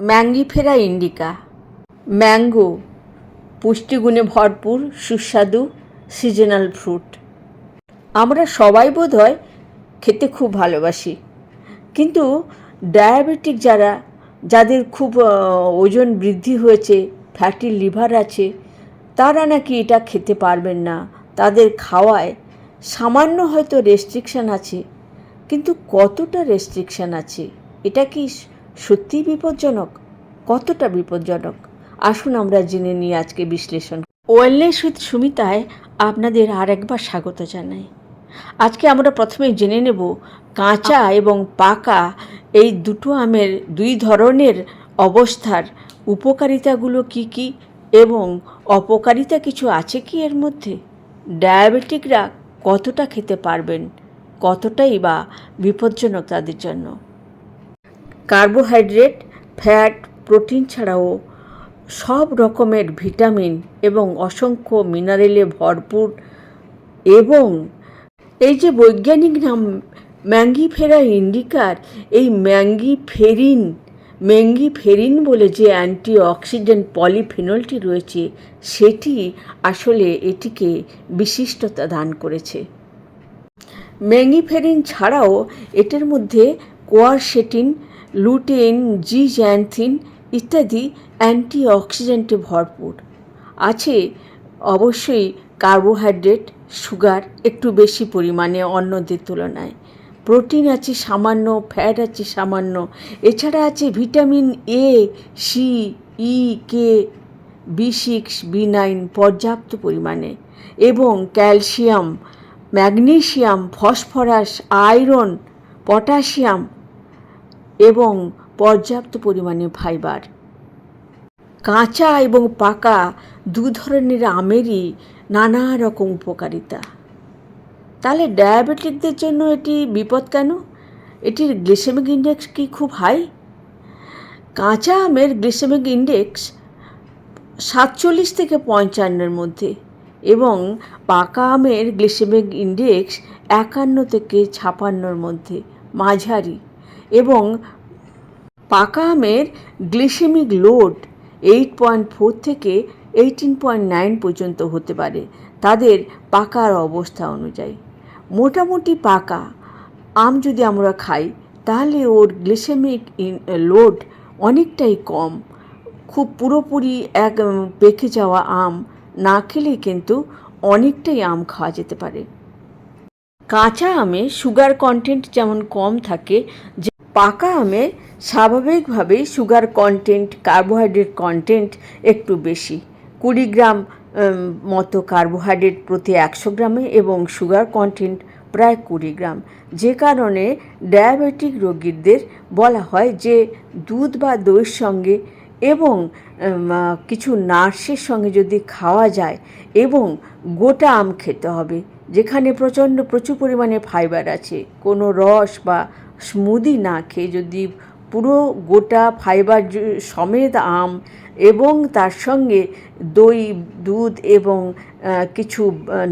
Mangifera indica. Mango পুষ্টিগুণে ভরপুর, সুস্বাদু seasonal fruit. আমরা সবাই বোধহয় খেতে খুব ভালোবাসি, কিন্তু ডায়াবেটিক যাদের খুব ওজন বৃদ্ধি হয়েছে, ফ্যাটি লিভার আছে, তারা নাকি এটা খেতে পারবেন না। তাদের খাওয়ায় সামান্য হয়তো রেস্ট্রিকশান আছে, কিন্তু কতটা রেস্ট্রিকশান আছে, এটা কি সত্যিই বিপজ্জনক? কতটা বিপজ্জনক? আসুন আমরা জেনে নিই আজকে বিশ্লেষণ। ওয়েলনেস উইথ সুমিতায় আপনাদের আর একবার স্বাগত জানাই। আজকে আমরা প্রথমে জেনে নেব কাঁচা এবং পাকা এই দুটো আমের দুই ধরনের অবস্থার উপকারিতাগুলো কি কি এবং অপকারিতা কিছু আছে কি এর মধ্যে। ডায়াবেটিকরা কতটা খেতে পারবেন, কতটাই বা বিপজ্জনক তাদের জন্য। কার্বোহাইড্রেট, ফ্যাট, প্রোটিন ছাড়াও সব রকমের ভিটামিন এবং অসংখ্য মিনারেলে ভরপুর, এবং এই যে বৈজ্ঞানিক নাম ম্যাঙ্গিফেরা ইন্ডিকার, এই ম্যাঙ্গিফেরিন বলে যে অ্যান্টিঅক্সিডেন্ট পলিফেনলটি রয়েছে, সেটি আসলে এটিকে বিশিষ্টতা দান করেছে। ম্যাঙ্গিফেরিন ছাড়াও এটার মধ্যে কোয়ারসেটিন, লুটেইন, জিজ্যান্থিন ইত্যাদি অ্যান্টিঅক্সিডেন্টে ভরপুর আছে। অবশ্যই কার্বোহাইড্রেট, সুগার একটু বেশি পরিমাণে অন্যদের তুলনায়, প্রোটিন আছে সামান্য, ফ্যাট আছে সামান্য, এছাড়া আছে vitamin A, C, E, K, B6, B9 পর্যাপ্ত পরিমাণে, এবং calcium, magnesium, phosphorus, iron, potassium এবং পর্যাপ্ত পরিমাণে ফাইবার। কাঁচা এবং পাকা দু ধরনের আমেরই নানা রকম উপকারিতা। তাহলে ডায়াবেটিকদের জন্য এটি বিপদ কেন? এটির গ্লিসেমিক ইন্ডেক্স কি খুব হাই? কাঁচা আমের গ্লিসেমিক ইন্ডেক্স 47 থেকে 55-এর মধ্যে, এবং পাকা আমের গ্লিসেমিক ইন্ডেক্স 51 থেকে 56-এর মধ্যে, মাঝারি। এবং পাকা আমের গ্লিসেমিক লোড 8.4 থেকে 18.9 পর্যন্ত হতে পারে তাদের পাকার অবস্থা অনুযায়ী। মোটামুটি পাকা আম যদি আমরা খাই, তাহলে ওর গ্লিসেমিক লোড অনেকটাই কম। খুব পুরোপুরি পেকে যাওয়া আম না খেলে কিন্তু অনেকটাই আম খাওয়া যেতে পারে। কাঁচা আমে সুগার কন্টেন্ট যেমন কম থাকে, যে পাকা আমে স্বাভাবিকভাবেই সুগার কন্টেন্ট, কার্বোহাইড্রেট কন্টেন্ট একটু বেশি, 20 গ্রাম মতো কার্বোহাইড্রেট প্রতি 100 গ্রামে এবং সুগার কন্টেন্ট প্রায় 20 গ্রাম। যে কারণে ডায়াবেটিক রোগীদের বলা হয় যে দুধ বা দইয়ের সঙ্গে এবং কিছু নাটসের সঙ্গে যদি খাওয়া যায়, এবং গোটা আম খেতে হবে যেখানে প্রচুর পরিমাণে ফাইবার আছে, কোনো রস বা স্মুদি না খেয়ে যদি পুরো গোটা ফাইবার সমেত আম এবং তার সঙ্গে দই, দুধ এবং কিছু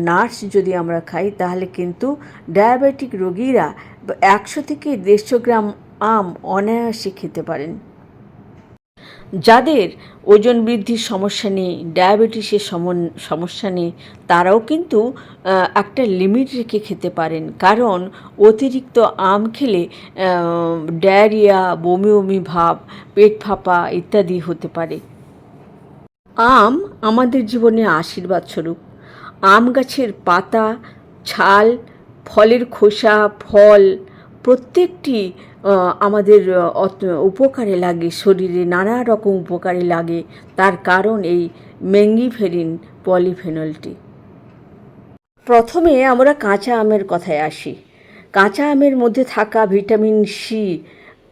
নাটস যদি আমরা খাই, তাহলে কিন্তু ডায়াবেটিক রোগীরা 100 থেকে 150 গ্রাম আম অনায়াসে খেতে পারেন। যাদের ওজন বৃদ্ধির সমস্যা নেই, ডায়াবেটিসের সমস্যা নেই, তারাও কিন্তু একটা লিমিট রেখে খেতে পারেন, কারণ অতিরিক্ত আম খেলে ডায়রিয়া, বমি ভাব, পেট ফাঁপা ইত্যাদি হতে পারে। আম আমাদের জীবনে আশীর্বাদ স্বরূপ। আম গাছের পাতা, ছাল, ফলের খোসা, ফল প্রত্যেকটি আমাদের উপকারে লাগে, শরীরে নানা রকম উপকারে লাগে। তার কারণ এই ম্যাঙ্গিফেরিন পলিফেনলটি। প্রথমে আমরা কাঁচা আমের কথায় আসি। কাঁচা আমের মধ্যে থাকা ভিটামিন সি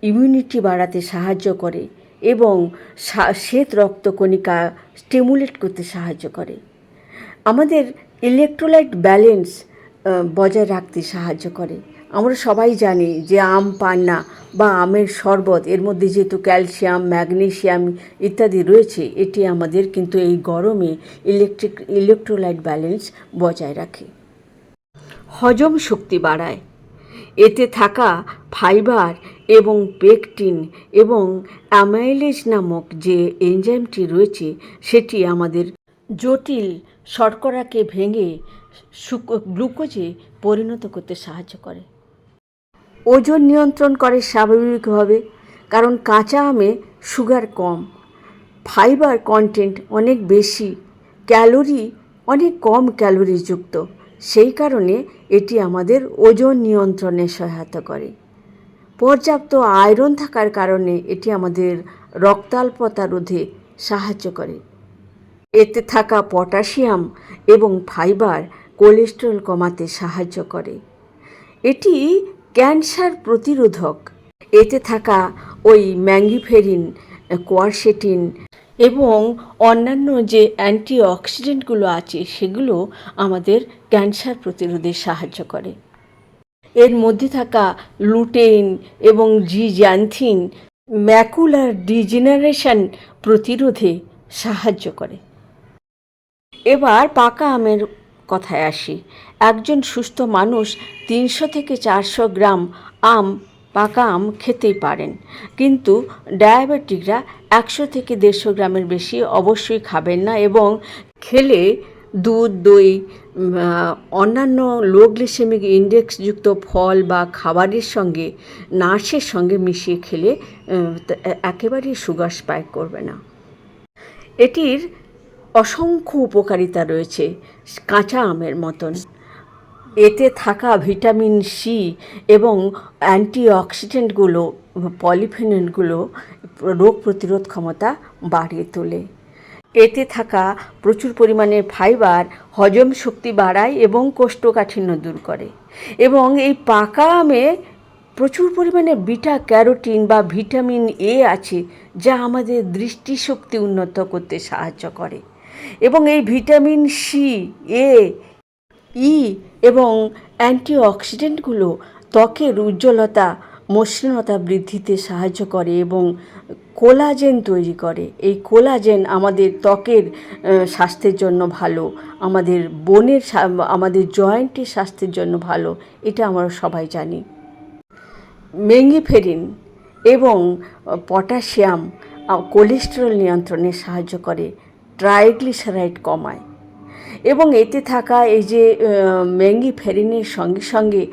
ইমিউনিটি বাড়াতে সাহায্য করে এবং শ্বেত রক্তকণিকা স্টিমুলেট করতে সাহায্য করে। আমাদের ইলেকট্রোলাইট ব্যালেন্স বজায় রাখতে সাহায্য করে। আমরা সবাই জানি যে আম পান্না বা আমের শরবত, এর মধ্যে যেহেতু ক্যালসিয়াম, ম্যাগনেসিয়াম ইত্যাদি রয়েছে, এটি আমাদের কিন্তু এই গরমে ইলেকট্রোলাইট ব্যালেন্স বজায় রাখে। হজম শক্তি বাড়ায়। এতে থাকা ফাইবার এবং পেকটিন এবং অ্যামাইলেজ নামক যে এনজাইমটি রয়েছে সেটি আমাদের জটিল শর্করাকে ভেঙে গ্লুকোজে পরিণত করতে সাহায্য করে। ওজন নিয়ন্ত্রণ করে স্বাভাবিকভাবে, কারণ কাঁচা আমে সুগার কম, ফাইবার কন্টেন্ট অনেক বেশি, ক্যালোরি অনেক কম ক্যালোরিযুক্ত। সেই কারণে এটি আমাদের ওজন নিয়ন্ত্রণে সহায়তা করে। পর্যাপ্ত আয়রন থাকার কারণে এটি আমাদের রক্তাল্পতা রোধে সাহায্য করে। এতে থাকা পটাশিয়াম এবং ফাইবার কোলেস্টেরল কমাতে সাহায্য করে। এটি ক্যান্সার প্রতিরোধক। এতে থাকা ওই ম্যাঙ্গিফেরিন, কোয়ারসেটিন এবং অন্যান্য যে অ্যান্টিঅক্সিডেন্টগুলো আছে সেগুলো আমাদের ক্যান্সার প্রতিরোধে সাহায্য করে। এর মধ্যে থাকা লুটেইন এবং জিজ্যান্থিন ম্যাকুলার ডিজেনারেশন প্রতিরোধে সাহায্য করে। এবার পাকা আমের কথায় আসি। একজন সুস্থ মানুষ 300 থেকে 400 গ্রাম পাকা আম খেতেই পারেন, কিন্তু ডায়াবেটিকরা 100 থেকে 150 গ্রামের বেশি অবশ্যই খাবেন না, এবং খেলে দুধ, দই, অন্যান্য লো গ্লিসেমিক ইন্ডেক্সযুক্ত ফল বা খাবারের সঙ্গে নাটসের সঙ্গে মিশিয়ে খেলে একেবারেই সুগার স্পাইক করবে না। এটির অসংখ্য উপকারিতা রয়েছে কাঁচা আমের মতন। এতে থাকা ভিটামিন সি এবং অ্যান্টিঅক্সিডেন্টগুলো, পলিফেনলগুলো রোগ প্রতিরোধ ক্ষমতা বাড়িয়ে তোলে। এতে থাকা প্রচুর পরিমাণে ফাইবার হজম শক্তি বাড়ায় এবং কোষ্ঠকাঠিন্য দূর করে। এবং এই পাকা আমে প্রচুর পরিমাণে বিটা ক্যারোটিন বা ভিটামিন এ আছে, যা আমাদের দৃষ্টিশক্তি উন্নত করতে সাহায্য করে। এবং এই ভিটামিন সি, এ, ই এবং অ্যান্টিঅক্সিডেন্টগুলো ত্বকের উজ্জ্বলতা, মসৃণতা বৃদ্ধিতে সাহায্য করে এবং কোলাজেন তৈরি করে। এই কোলাজেন আমাদের ত্বকের স্বাস্থ্যের জন্য ভালো, আমাদের আমাদের জয়েন্টের স্বাস্থ্যের জন্য ভালো, এটা আমরা সবাই জানি। ম্যাঙ্গিফেরিন এবং পটাশিয়াম কোলেস্টেরল নিয়ন্ত্রণে সাহায্য করে, ট্রাইগ্লিসারাইড কমায়। এবং এতে থাকা এই যে ম্যাঙ্গিফেরিনের সঙ্গে সঙ্গে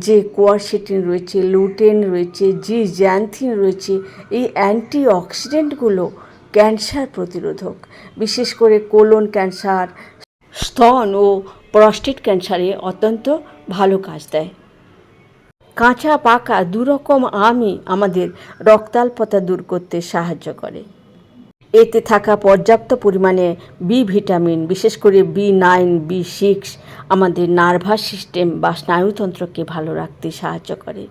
যে কোয়ারসেটিন রয়েছে, লুটেন রয়েছে, জিজ্যান্থিন রয়েছে, এই অ্যান্টিঅক্সিডেন্টগুলো ক্যান্সার প্রতিরোধক। বিশেষ করে কোলন ক্যান্সার, স্তন ও প্রস্টেট ক্যান্সারে অত্যন্ত ভালো কাজ দেয়। কাঁচা পাকা দুরকম আমই আমাদের রক্তাল্পতা দূর করতে সাহায্য করে। এতে থাকা পর্যাপ্ত পরিমাণে বি ভিটামিন, বিশেষ করে B9, B6 আমাদের নার্ভাস সিস্টেম বা স্নায়ুতন্ত্রকে ভালো রাখতে সাহায্য করে।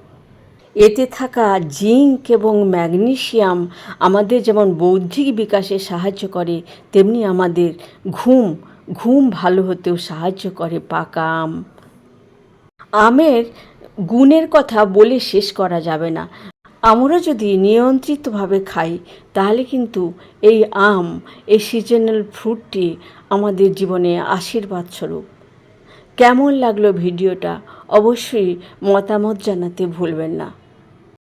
এতে থাকা জিঙ্ক এবং ম্যাগনেসিয়াম আমাদের যেমন বৌদ্ধিক বিকাশে সাহায্য করে, তেমনি আমাদের ঘুম ভালো হতেও সাহায্য করে পাকা আম। আমের গুণের কথা বলে শেষ করা যাবে না। আমরা যদি নিয়ন্ত্রিতভাবে খাই তাহলে কিন্তু এই এই সিজনাল ফ্রুটটি আমাদের জীবনে আশীর্বাদ স্বরূপ। কেমন লাগলো ভিডিওটা অবশ্যই মতামত জানাতে ভুলবেন না।